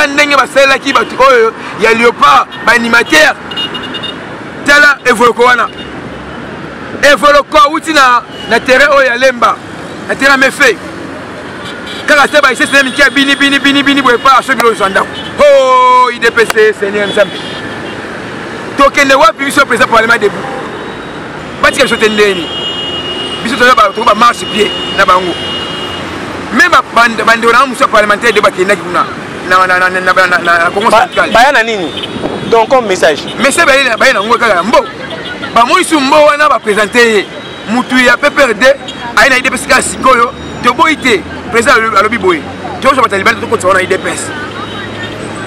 tandenge basala ki batu oyo ya Léopard ba animateur tala evoloko wana evoloko uti na terrain oyo ya Lemba na terrain mefe kaka te ba isese miki bini boye pa so bilo zanda oh IDPS Seigneur Nzambe tokende wapi biso président parlement debout batika biso tendeni biso to ba marche pied na bango même bande on a un parlementaire de bakina kuna na Congo central bayana nini donc comme message bayana ngo kaka mbo ba moisu mbo wana ba présenter mutu ya PPRD aina IDPS ka sikoyo to boite président alobi boye to so bataliban to ko tsona IDPS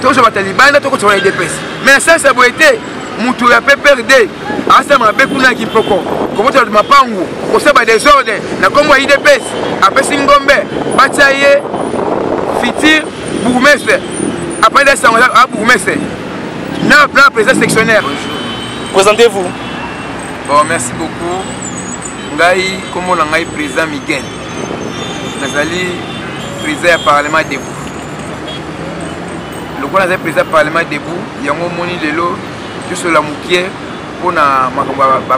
to so bataliban to ko tsona IDPS mais ça ça boite mutu ya PPRD asa mabe kuna kipoko komota mapangu kosaba désordre na kombo IDPS apesi ngombe bataye fitir bourgmestre après des sangs à bourgmestre na plan président sectionnaire. Présentez-vous. Bon, merci beaucoup. Ngai comme on a président Miguel nazali président du parlement debout le qu'on a président parlement debout yango moni lelo tout la mukie pour na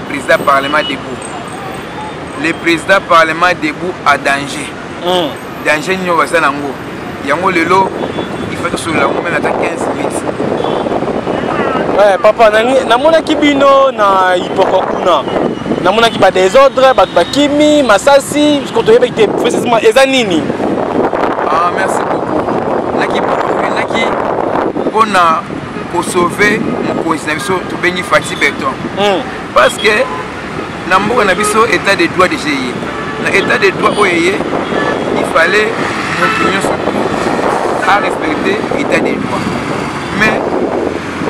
président parlement debout le président parlement debout a danger danger nyo basa nango yango lelo il faut sur la même à 15 minutes. Ouais papa na mona kibino na ipokokuna na mona ki ba désordre ba kimi masasi parce que to yebite précisément ezanini. Ah merci beaucoup. Naki pona pour sauver mon constitution to bengi Fati Beton. Parce que na mboka na biso état de droit de GIE. Na état de droit oyé il fallait continuer surtout à respecter l'état des droits. Mais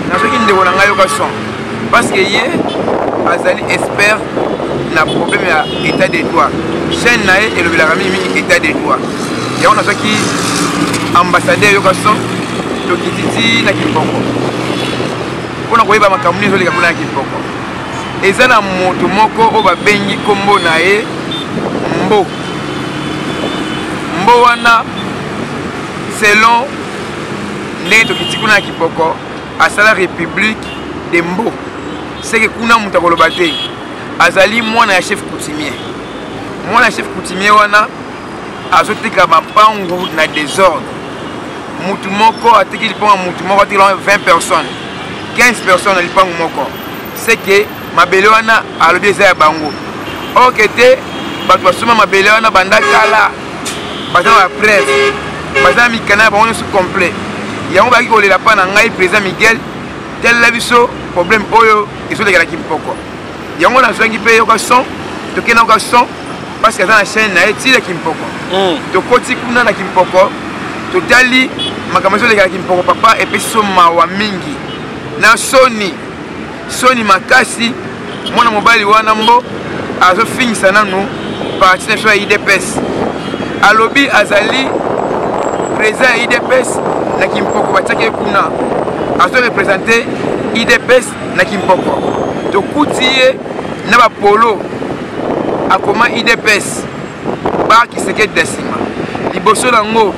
dans ce qui ne demande pas l'occasion, parce que hier, Azali espère na problème à l'état des droits. Chaîne nae et le Bilarami état des droits. Il y a un qui ambassadeur l'occasion, le Kititi na Kipoko. Pour nous voir ma campagne sur les Kapuna Kipoko. Et ça na moto moko oba bengi kombo nae mbo. Mbo wana selon les Kitikuna Kipoko. À la République de Mbo, c'est que kuna mutakolobate azali moi na chef coutumier. Moi na chef coutumier wana azotika mapangu na désordre. Mutu moko atiki lipango mutu moko atiki 20 personnes. 15 personnes na lipango moko. C'est que mabele wana alobi eza ya bango. Okete bato basoma mabele wana banda kala. Baza ba presse. Baza mikana ba on est complet. Yango baki kolela pa na ngai président Miguel tel la biso problème oyo iso de la Kimpoko. Yango na zwangi pe yoka son to kena yoka son parce que ça na chaîne na eti la Kimpoko. To koti kuna na Kimpoko to tali makamaso de la Kimpoko papa et puis so mawa mingi. Na Sony makasi mwana mobali wana mbo azo finisa nanu parti na so IDPS. Alobi azali président IDPS na Kimpoko batake kuna azo représenter IDPS na Kimpoko to kutie na ba polo akoma IDPS ba kiseke desima liboso nango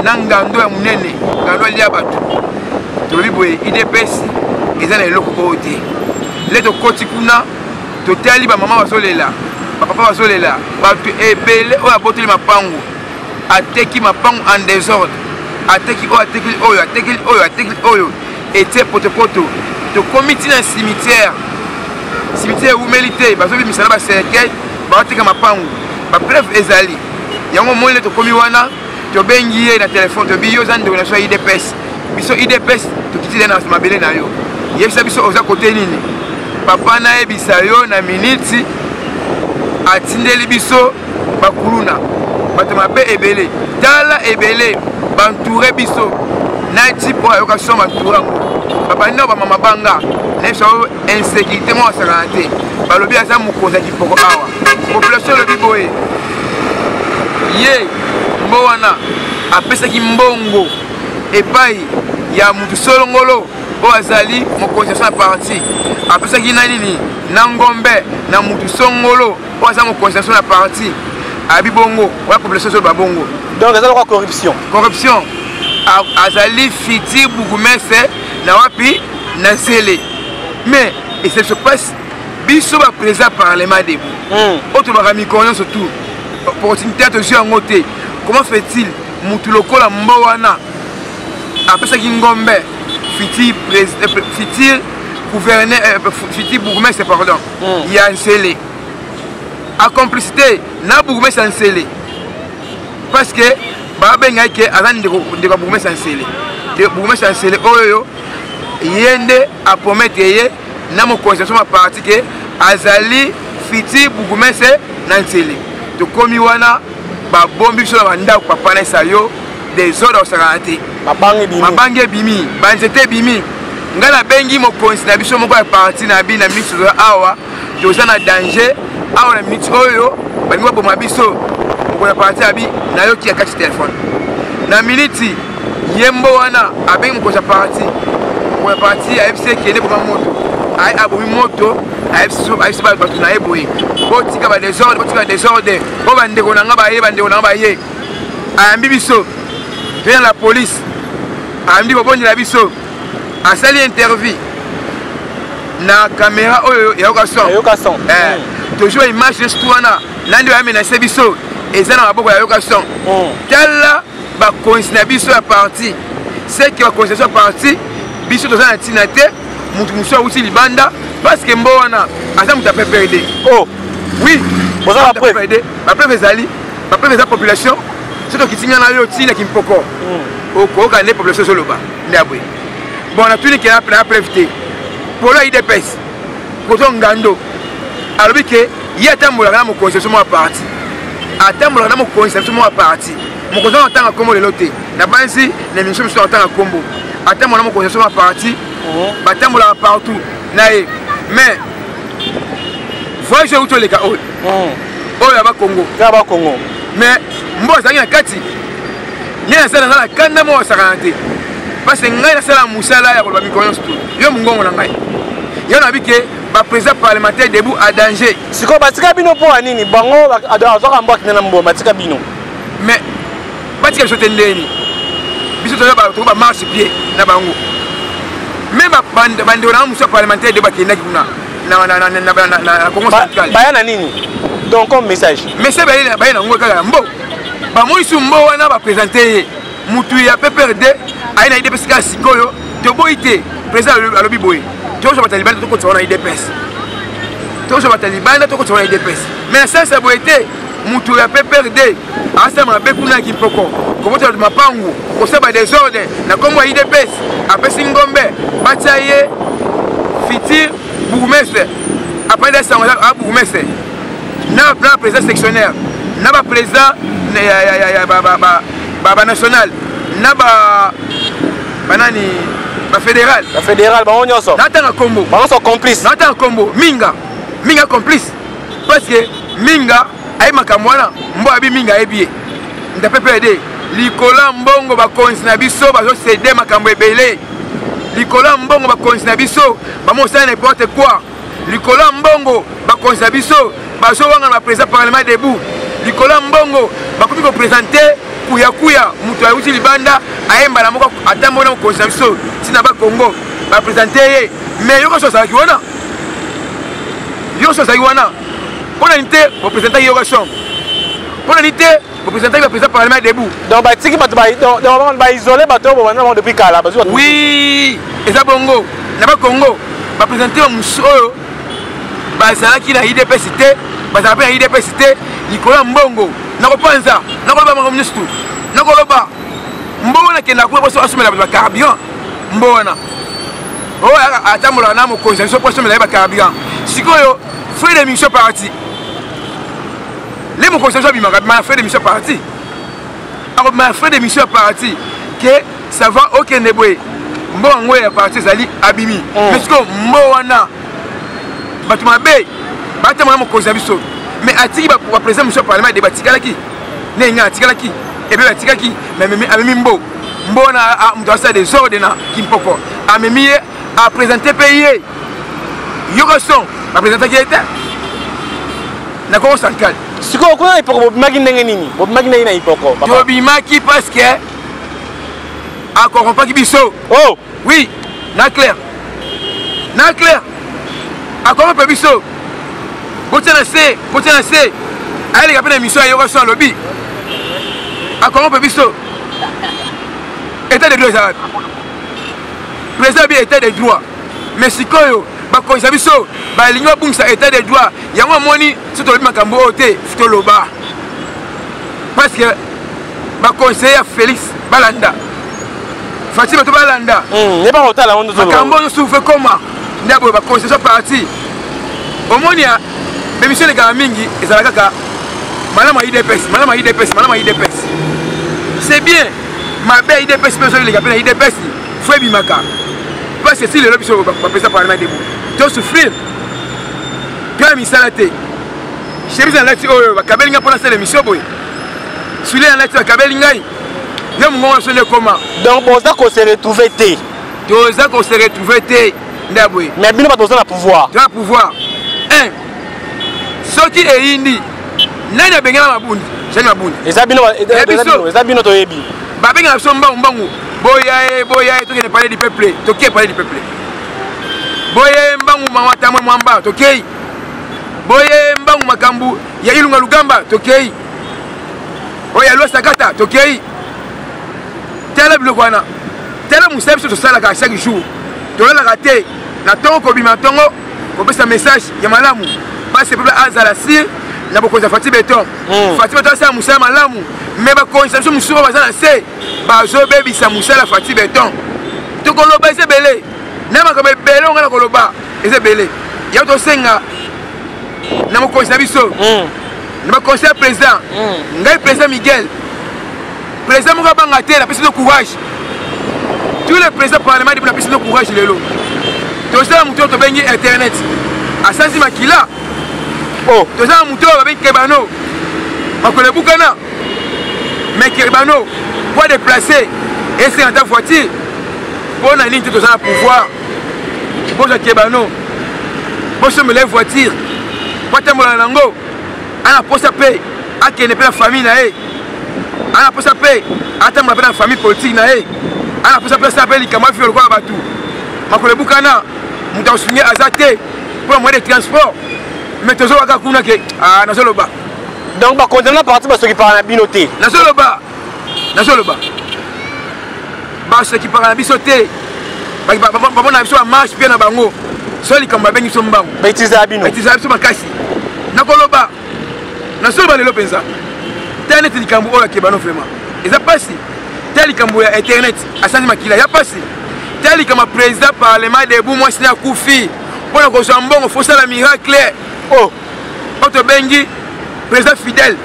na ngando ya munene ngando lia batu to liboye IDPS eza na eloko ote le to koti kuna to tali ba mama bazolela ba papa bazolela batu ebele o aboteli mapangu ateki mapangu en désordre ateki oyo était poto to comité na cimetière où milité bazo bi misala ba cercueil ba tika mapangu ba preuve ezali yango moile to komi wana to bengi ye na téléphone to biyo zande na so IDPS biso IDPS to kitile na mabele na yo yebisa biso oza côté nini papa na ebisa yo na minute atindeli biso bakuluna bato mabe ebele tala ebele bantouré biso na tipo ayoka soma turango papa ndio ba mama banga na so insécurité mo santé balobi aza mukonza Kipoko awa population lobi boye ye mbo wana apesa ki mbongo epai ya mutu solongolo o azali mokonza sa parti apesa ki nani ni na ngombe na mutu songolo o aza mokonza sa parti abi bongo wa population so ba bongo donc ça la corruption azali futur bourgmestre na wapi na Nzele. Mais et ça se passe biso ba président parlement debout. Autre ba mikono surtout opportunité de jouer en côté. Comment fait-il mutu lokola mbowana après ça Ngombe futur président futur gouverneur futur bourgmestre pardon. Il y a Nzele. A complicité na bourgmestre Nzele. Parce que babenga ke azan de bourgmestre Nzele. De bourgmestre Nzele oyo yende a promettre ye na mo constitution ma parti ke azali fiti bourgmestre na Nzele. To komi wana ba bombi so na ndako papa na sayo des ordres au sarate. Mabange bimi, banzete bimi. Ngana bengi mo constitution na biso moko ya parti na bi na ministre awa to na danger awa na ministre oyo bango boma biso ko na parti abi na yo ki ya kati téléphone. Na minute yembo wana abengi mo parti pour la partie AFC qui est pour moto. Aïe abomi moto AFC ba batu na eboye. Botika ba désordre, botika désordre. Bo bande ko nanga ba ye. Ambi biso. Vient la police. Ambi bo bondi la biso. Asali interview. Na caméra oyo ya okason. Toujours image de Stouana. Nandi ba menacer biso. Eza na maboko ya okason. Tala ba coïncidence biso ya parti. C'est que la coïncidence parti biso toza na tina te mutu muso uti libanda parce que mbona asa mutu peut perdre. Oh oui, boza la preuve la preuve ezali la preuve eza population surtout kitinga na yo tina kimpoko oko ka ne population soloba ndabwe bon na tuni ki na preuve te polo IDPS koto ngando alobi ke yatambola na mo concession mo parti atambola na mo concession mo parti mo kozo na tanga komo lelo te na bansi na mission so tanga kombo. Attends mon connaissance ma partie, attends la partout. Mais voyez où tu les chaos. Oh là-bas Congo. Là-bas Congo. Mais moi ça y a kati. Ni na sala na kanda mo sarante. Parce que ngai na sala musala ya ko ba mi connaissance tout. Yo mungongo na ngai. Yo na bike ba président parlementaire debout à danger. Siko batika bino po anini bango azoka mbaki na mbo batika bino. Mais batika sote ndeni. Biso toza ba marche pied na bango. Même bande na muso parlementaire de bakina kuna na Congo central. Bayana nini? Donc comme message. Message bayana ngo kala mbo. Ba moisu mbo wana ba présenter mutu ya PPRD aina IDPS ka sikoyo to boité président alobi boy. Tozo ba Taliban to ko tsona IDPS. Tozo ba Taliban to ko tsona IDPS. Mais ça boité mutu ya PPRD asa mabe kuna kipoko. Comment tu m'as pas où on sait pas des ordres na comme IDPS après Ngombe bataille futur bourgmestre après des ans à bourgmestre na président sectionnaire na ba président ba national na ba banani ba fédéral ba onyoso na tanga combo ba so complice na tanga combo minga complice parce que minga ay makamwana mbo abi minga ebie nda PPRD Likola mbongo ba konsi biso bazo céder makambo ebele. Likola mbongo ba konsi biso ba mo ça n'importe quoi. Likola mbongo ba konsi biso bazo wanga na président parlement debout. Likola mbongo ba komi ko présenter kuya mutu ayuti libanda ayemba na moko atambo na konsi biso sina ba Congo ba présenter mais yoko so ça ki wana. Yoko so ça ki wana. Pona nité ba présenter yoko so. Pona nité le président parlement debout. Donc, isolé depuis Kala. Oui, et ça bongo. N'a Congo. Va présenter un mousso. Bazala qui a IDP cité. Bazala IDP cité. Nicolas Mbongo. N'a pas ça. N'a pas ministre. N'a pas. Mbona qui n'a pas assumé la carburant. Mbona. Oh, attends, on a mon conseil. Je peux assumer la carburant. Si vous faites des missions parties. Les mon conseil m'a fait des missions parties. Alors m'a fait des missions parties que ça va aucun débrouille. Bon ouais partie zali abimi. Mais ce que moana batuma bay batuma mon conseil biso. Mais atiki ba président monsieur parlement de batikala ki. Nenga atikala ki. Et bien atikala ki mais amemi mbo. Mbona mdoa ça des ordres na kimpoko. Amemi a présenter pays. Yoko son a présenter qui était. Na Congo central. Si vous avez un peu de temps, vous avez un peu de temps. Maki parce que akorrompaki biso. Oh Oui, na clair. Na clair. Akorrompe biso. Botia na se. Allez, après l'émission, il y aura son lobby. Akorrompe biso. État de droit, ça. Président bien état de droit. Mais si koyo, bakonisa biso, balingo bungisa état de droit. Yango moni, c'est le makambo ote, fito loba. Parce que bakonseiller Félix Balanda. Fatima to Balanda. N'est pas autant la honte de makambo no souffre comment? Ndabo bakonseiller parti. Omonia, l'émission les gars mingi, ezalaka ka. Madame IDPS. C'est bien. Ma belle IDPS, les gars, IDPS, faut bimaka. Parce que si le lobby sont pas présent par le debout, tu vas souffrir. Tu as mis ça à la tête. Je suis en lati, oh, Kabelinga pour lancer l'émission, boy. Celui-là en lati, Kabelinga, il y a un moment sur le comment. Donc, bon, ça qu'on s'est retrouvé, t'es. Ça qu'on s'est retrouvé, t'es. Mais bien, pas besoin de pouvoir. Tu as pouvoir. Un. Ce qui est indi, n'a pas besoin de boune. J'ai ma boune. Et ça, bien, notre ébi. Babenga na somba mbangu. Boya, tu ne parler du peuple. Tu parler du peuple. Boya mbangu mawata mwamba, tokei. Boya mbangu makambu, ya ilunga lugamba, tokei. Oya lo sakata, tokei. Tela bilokwana. Tela musabi so sala ka chaque jour. To la raté. Na tongo ko bima tongo, ko pesa message ya malamu. Parce que peuple azala si na bokonza Fati Beton. Fati Beton sa musa malamu. Mais ba conception musuba bazana se bazo bebi sa musala Fati Beton. To koloba ese belé. Na ma ko belé ngana koloba ese belé. Ya to senga na mo conseil biso. Na ma conseil président. Ngai président Miguel. Président mo banga te la prise de courage. Tous les présidents parlement de la prise de courage lelo. To ça muto to bengi internet. Asanzi makila. Oh, to ça muto ba bengi kebano. Makole bukana. Mais Kerbano, pour déplacer, et c'est en ta voiture, pour la ligne de pouvoir, pour le Kerbano, pour se me lève voiture, pour te montrer l'ango, on a pour ça payer, à qui n'est pas la famille, on a pour ça payer, à ta la famille politique, on a pour ça payer, ça paye les camarades, le roi Batou. Ma collègue Boukana, nous avons signé à Zate pour le moyen de transport, mais toujours à Kakuna, ah, dans le bas. Donc, bah, condamner la partie parce qu'il parle à la binoté. Dans le bas. Bah, ceux qui parlent à la binoté. Bah, on a besoin de marche bien à Bango. Ceux qui ont besoin de bango. Bah, ils ont besoin de casser. Dans le bas. Dans le bas, les Lopenza. Internet, il y a un peu de vraiment. Ils ont passé. Tel qu'il y a Internet, à Sandy Makila, il y a passé. Tel qu'il y a président parlement debout, moi, c'est un coup de fil. Pour le Rosambon, il faut ça la miracle. Oh, Otto Bengi. Président fidèle,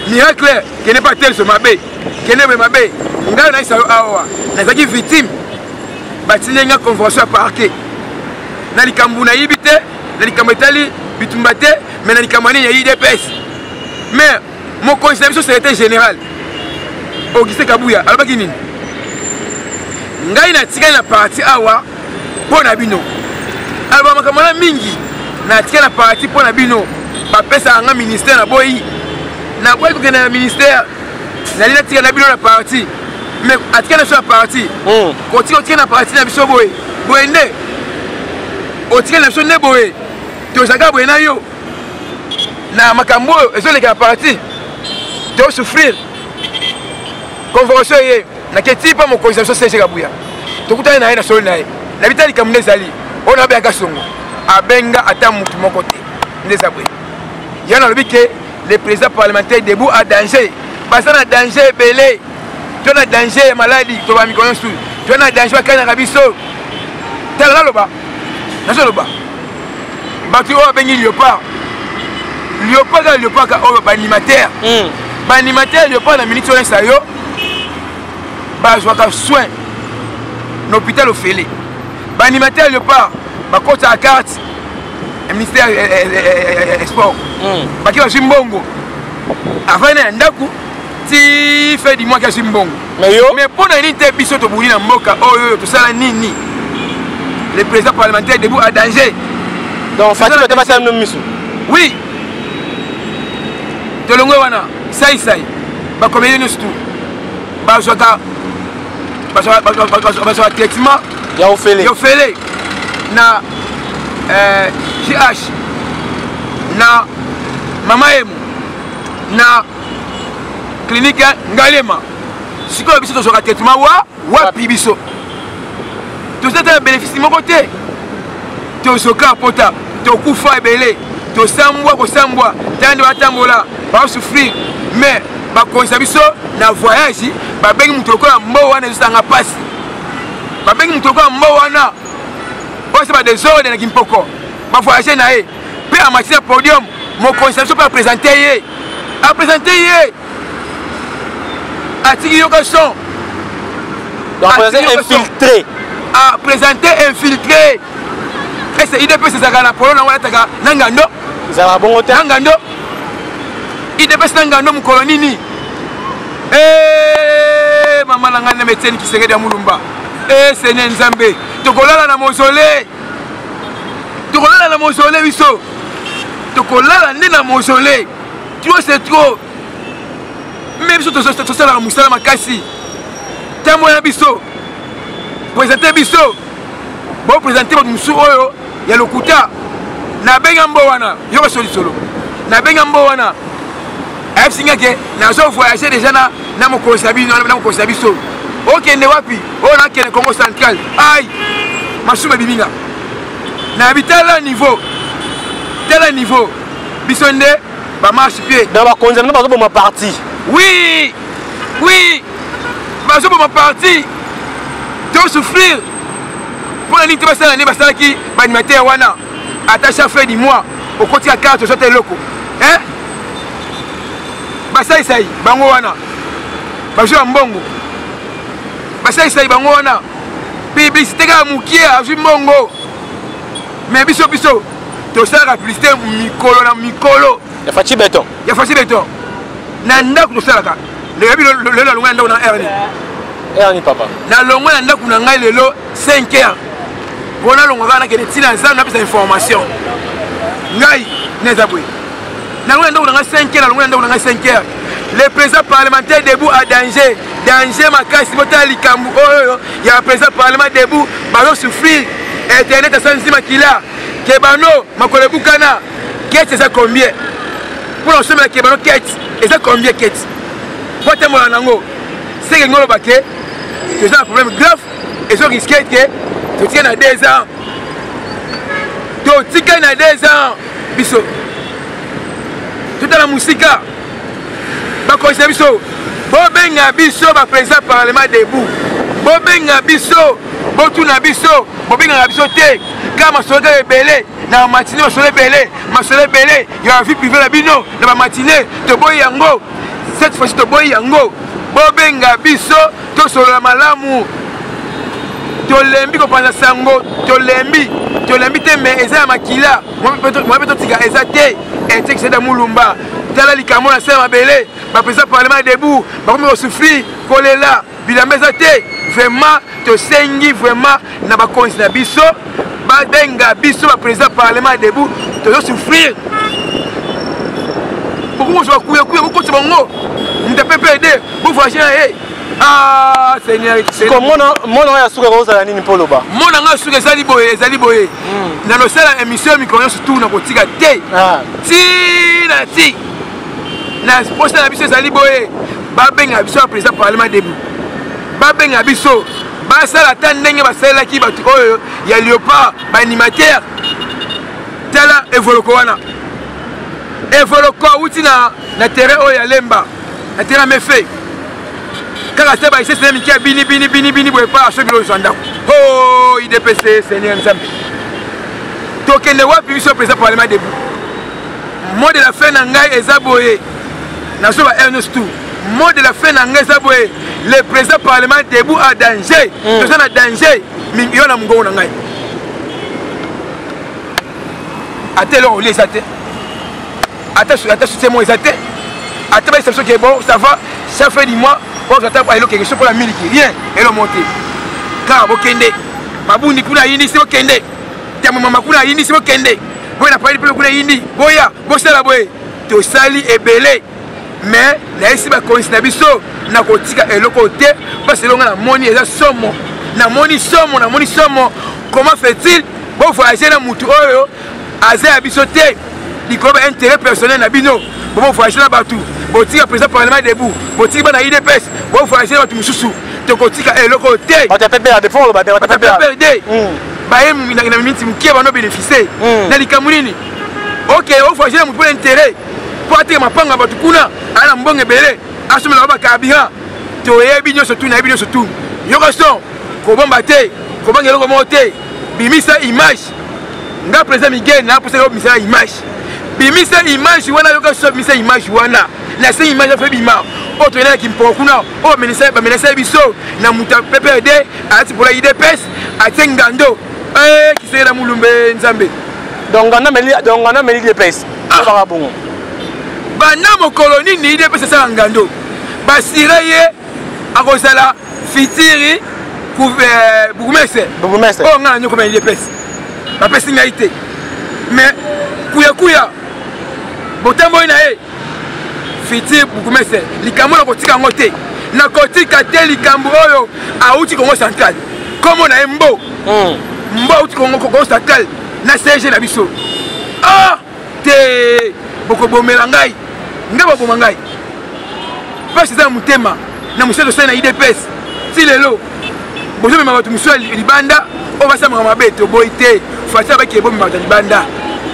miracle, qui n'est pas tel sur ma baie, qui n'est pas ma baie, on a une victime, il y a une convention à parquet. Dans les Cambounaïs, dans les Cambetali, Bitumbate, mais dans les Camani, il y a IDPS. Mais mon conseil de secrétaire général, Augustin Kabouya, Albaguinin, il y a une partie awa pour Nabino. Alors, je mingi, na partie pour Nabino. Bapesa anga ministère na boyi na boyi ko na ministère na lina tika na bino na parti mais atika na so parti ko tika na parti na biso boyi boyende o tika na so ne boyi to zaga boyi na yo na makambo ezo le ka parti to souffrir convention ye na keti pa mo convention c'est Kabuya to kutana na ye na so na ye na bitali kamune zali ona be akasongo abenga ata mutu moko te ndeza boyi. Il y a le président parlementaire debout à danger. Parce que danger belé. Tu as danger maladie. Tu as danger à Canarabiso. Tu as là-bas. Là-bas. Tu as béni Léopard. Léopard, animateur. Animateur, Léopard, la ministre de l'Insayo. Je suis soin. L'hôpital au Félé. Animateur, Léopard. Je suis à la carte. Le ministère sport. Baki wa Zimbongo. Avant na ndaku ti fait du mois que Zimbongo. Mais pour na nité biso to buli na mboka oyo to sala nini. Le président parlementaire debout à danger. Donc Fatima te passer no misu. Oui. To longo wana sai. Ba comédien nous tout. Ba jota bazwa traitement ya ofele na GH na Mama Emu na clinique Ngalema sikoyo biso tozwaka traitement wapi biso tozata bénéfice moko te tozoka pota tokufa ebele kosambwa tande batambola basouffrir mais bakonisa biso na voyage babengi mutu lokola mbo wana ezosanga pasi babengi mutu lokola mbo wana oyo badesordre na kimpoko bavoyage na ye mpe amati na podium mokonisa biso mpe apresente ye atiki yoka son apresente infiltré ese idps ezalaka na polo nango alataka na ngando ezalaka bongo te na ngando idps na ngando mokolo nini mama na ngai na metieni Kisekedi ya Mulumba sene nzambe tokolala na mausolée biso tokolala nde na mausolée trop c'est trop mais biso tosalaka mosala makasi ntango ya biso présente biso boprésente bato mosusu oyo ya lokuta nabenga mbo wana yoka solisolo nabenga mbo wana ayebisingake nazo voyage déjà na mokonzi ya biso okende wapi oyo nakende Congo central ai masumu ebiminga na bitala niveau biso nde bamarche pied na bakonzi na bazoboma parti oui bazoboma parti tosouffrir mpona nini te basala nde basalaki baanimateur wana ata chaque fin du mois okotika carte ozwa te eloko basalisai bango wana bazwi ya mbongo basalisai bango wana publicité kaka mokie azwi mbongo mais biso tosalaka publicité mikolo na mikolo ya faci beton na ndako tosalaka lebi lelo alongwa na ndako na erni papa nalongwa na ndako na ngai lelo 5 heures mpona alongwaka nakende ntina nzambe napesa information ngai neza boye nalongwa na ndako na ngai 5 heures nalongwa na ndako na ngai 5 heures le président parlementaire debout à danger makasi botala likambo oyo ya président parlement debout bazosouffrir internet asanzi makila kebano makolo ebukana kete eza combien mpona osomela kebano kete eza combien kete po atambola nango seke lingo oloba ke toza na problème grave ezoriske ke totika na 2 ans biso totala musika bakonisa biso bobenga biso baprésident parlement debout bobenga biso botuna biso bobengaka biso te kaka masolo kaka ebele na bamatine masolo ebele ya vie privé na bino na bamatine toboyi yango cette fois-ci toboyi yango bobenga biso tosolola malamu tolembi kopanza sango tolembi te me eza ya makila mwa mpe totika eza te ete Kisekedi ya Mulumba tala likambo na se ya mabele baprésident parlement debout bakomi kosouffrir kolela bilamba eza te vraiment tosengi vraiment na bakonzi na biso babenga biso baprésident parlement debout tozosouffrir bokozwa kuya bokotisa bango mutu apepede bovoyage na ye Seigneur mona oyo asuka kozala nini mpo loba mona nga asuka ezali boye na losala émission mikolo nyonso tu na kotika te tina ti na posa na biso ezali boye babenga biso baprésident parlement debout babenga biso basala ata ndenge basalelaki bato oyo ya léopard baanimateur tala evoloko wana evoloko awuti na terrain oyo ya lemba na terrain mefe kaka te baisesene miki ya bini boye pa aso bilo ozwa ndako o idpc seigneur nzambe tokende wapi biso président parlement debout mot de la fin na ngai eza boye nazo ba ernest tour mot de la fin na ngai eza boye le président parlement debout à danger toza na danger yo na mongongo na ngai ata eloko olia eza te ata soutien mo eza te ata baisa biso ke bon ça va chaque fin du mois ozata eloko ekesio mpona miliki rien elomo te kaka bokende mabundi kuna yindi si bokende tamomama kuna yindi si bokende boye na paili mpe kuna yindi boya bosala boye tosali ebele mais naisi bakonzi na biso na kotika eloko te parce que longa na moni eza somo na moni somo comment fait-il bon voyager na mutu oyo aza ya biso te likolo ba intérêt personnel na bino bon voyager na batu botika président parlement debout botika bana IDPS bon voyager na batu mususu te kotika eloko te batapepe ya defort batapepe baye na minti mukie bano bénéficier na likambo nini ok bon voyager na mutu pour intérêt pour atire mapanga batu kuna ana mbonge belé asomela ba kabira to yebi nyoso tu na yebi nyoso tu yoko son ko bomba te ko bangelo ko mote bimisa image nga président Miguel na pour ça bimisa image bimisa image wana yoko so bimisa image wana na se image fa bima o to na kimpo kuna o menesa biso na muta PPRD ati pour la IDPS ati ngando kisera mulumbe nzambe donc ngana meli IDPS ba bongo bana mokolo nini IDPS sa ngando basire ye akozala fitiri bourgmestre o ngana nyoko meli IDPS bapesi ngai te mais kuya botambo na ye fitiri bourgmestre likambo na kotika ngo te na kotika te likambo oyo auti Congo central komo na ye mbo auti Congo central na CG na biso te bokobomela ngai nga baboma ngai pasi eza na motema na moseto sali na IDPS ti lelo bozomema bato mosusu ya libanda oyo basamaka mabe toboyi te fati abaki ebomema bato ya libanda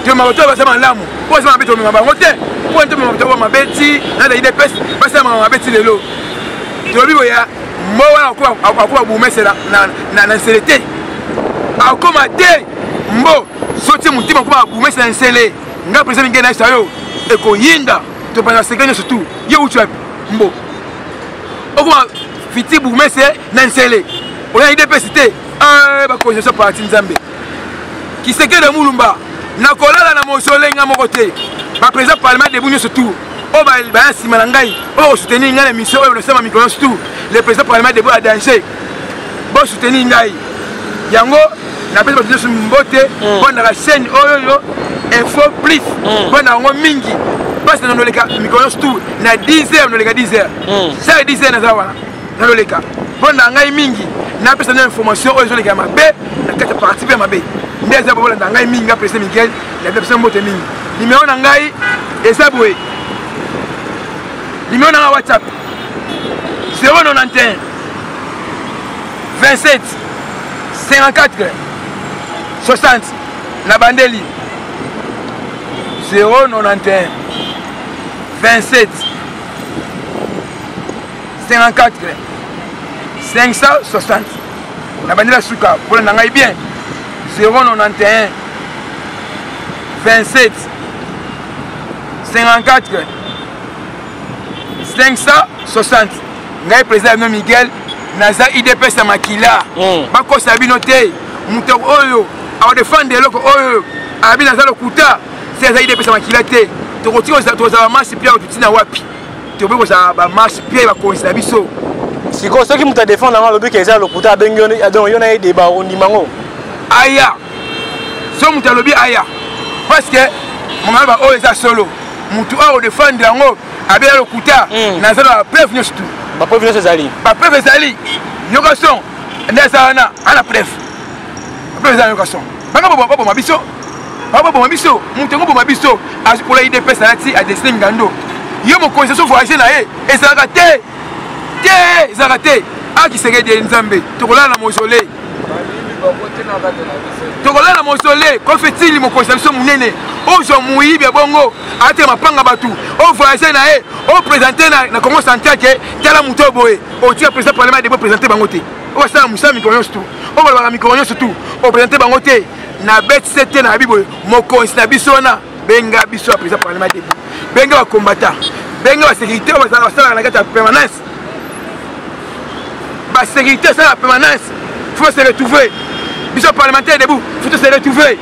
tomema bato oyo basama malamu oyo basama mabe tomema bango te mpo ni tomema bato oyo mabe ti na IDPS basamaka mabe ti lelo tolobi boya mbo wana akoba bourgmestre na nsele te akoma te mbo soti motima akoba bourgmestre na nsele nga président Miguel naisa yo ekoyinda topana sekanya surtout ye utu wapi mbo okoma fiti bourgmestre na nsele oya IDPS te bakonzi so parti nzambe Kisekedi Mulumba na kolala na mosole nga moko te ba président parlement de bunyo surtout o ba nsima na ngai o soutenir ngai na mission oyo nasema mikolo surtout le président parlement de a danger bo soutenir ngai yango na pesa bato nyonso mbote mpo na chaîne oyo info plus mpo na yango mingi parce que naloleka mikolo nyonso tu na 10h naloleka 10h chaque 10h naza wana naloleka mpo na ngai mingi napesa na information oyo ezoleka mabe na kati ya parti mpe mabe nde eza bobolanda ngai mingi nga président Miguel na pesa mbote mingi numéro na ngai eza boye numéro na ngai WhatsApp 091 27 54 60 na bandeli 091 27 54 560 na bandeli suka pour na ngai bien 091 27 54 560 ngai président Miguel naza IDPS makila bakosa bino te muto oyo awa défendre eloko oyo abi naza lokuta c'est za IDPS makila te tokotika tozala marche pia tutina wapi tobe kozala ba marche pia bakonzi na biso siko soki muto défendre nga lobi keza lokuta abengi donc yona ye débat ondimango aya so muto lobi aya parce que mama ba oyo eza solo muto awa défendre yango abi lokuta naza la preuve nyonso tu ba preuve nyonso ezali ba preuve ezali yokason ndesa wana ana preuve preuve ezali yokason banga baboma biso baboma biso mutu ngo boma biso azipola IDPS alati a destiné ngando yo mokonzi so voyager na ye ezalaka te ezalaka te Kisekedi nzambe tokolala na mausolée tokolala na mausolée ko fait-il mokonzi biso munene ozo muyibi bongo ate mapanga batu o voyager na ye o présenter na Congo central ke tala muto boye o tia président parlement de présenter bango te o va ça musa mikolo surtout o va la mikolo surtout o présenter bango te na bet c'était na bibo mokonzi na biso na benga biso président parlement de benga ba combattant benga ba sécurité o va ça na kata permanence ba sécurité ça la permanence faut se retrouver biso parlementaire debout faut se retrouver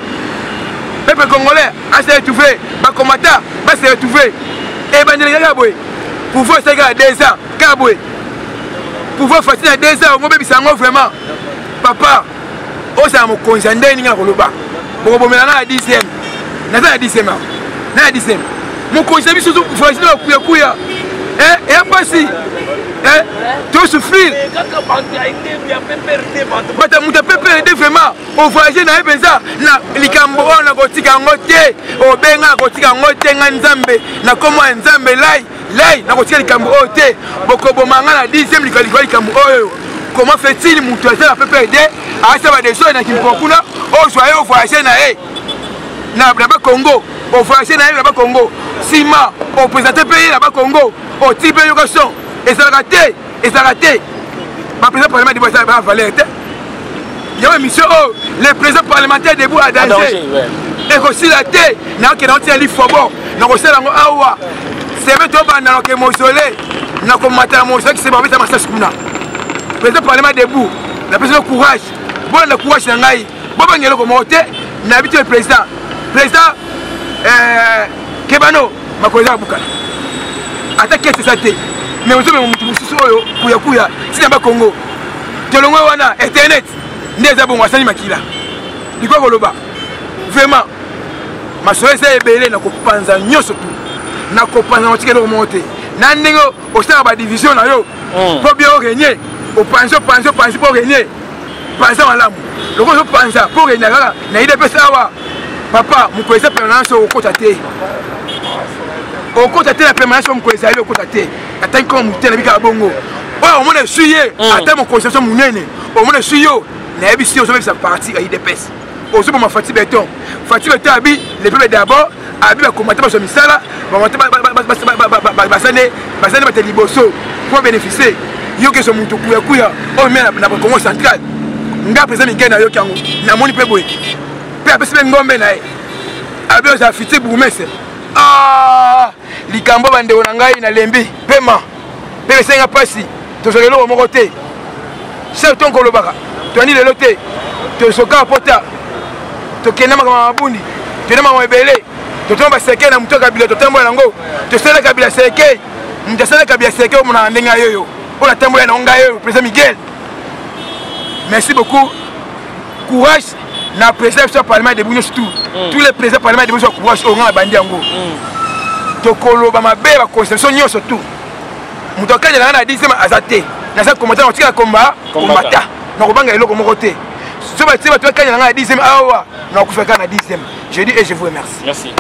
peuple congolais a se retrouver ba combattant va se retrouver et bandele ya boy pouvoir ça ga 2 ans ka boy pouvoir facile à 2 ans ngo bebisa ngo vraiment papa o sa mo konzande ni nga koloba bo bomela na 10e na 10e na 10e mo konzabi so facile kuya et après si tout souffrir bata muta PPRD vraiment au voyager na ebenza na likambo na kotika ngote obenga kotika ngote nga nzambe na komo nzambe lai na kotika likambo ote bokobo manga na 10e likambo oyo comment fait-il mutu la PPRD a ça va des choses na kimpokuna au joyer au voyager na na Congo au voyager na Congo Sima au présenter pays là-bas Congo au type de location et ça raté ma président parlement de Boisa va valer il y a une mission les présidents parlementaires debout à danger et aussi la thé n'a que dans un livre bon n'a aussi la awa c'est même toi dans le mausolée n'a comme matin mausolée qui s'est barré dans ma salle kuna président parlement debout la personne courage bon le courage n'angai bon ben yelo comme monter n'habite le président Kebano makoza buka attaquer c'est ça té mais aujourd'hui mutu mususu oyo kuya sina ba Congo tolongwe wana internet ndeza bon wasani makila liko koloba vraiment masoese ebele na kopanza nyoso tu na kopanza motikelo remonter na ndingo osala ba division na yo po bien gagner au panzo pour gagner panza malamu loko so panza pour gagner na ide pesa wa papa mukweza permanence okota te la permanence mukweza yo okota te atani ko mutela bika bongo oyo omone suye ata mo concession munene omone suyo na ebisi ozo besa parti à ide pesa ozo mo Fati Beton abi les peuples d'abord abi ba combattre ba misala ba basane ba liboso pour bénéficier yo que so muntu kuya o mena na Congo central nga président ngena yo kango na moni pe boye pe apesi ngombe na abe za fiti boumese likambo bande na ngai na lembi pema pe senga pasi to sokelo mo côté c'est ton kolobaka to ni le loté to soka pota to kena makama mabundi to na mabele to tomba seke na mutoka bila to tambo yango to sala kabila seke mtasala kabila seke mo na ndenga yoyo on tambo ya ngai yoyo président Miguel merci beaucoup courage na président du parlement de Bougno surtout tous les présidents du parlement de Bougno courage au grand bandi yango to koloba mabe ba conception nyoso tout mutoka na na 10e azate na sa commentaire otika komba komata na kobanga eloko moko te so ba tiba to kanya na 10e awa na kufeka na 10e je dis et je vous remercie. Merci.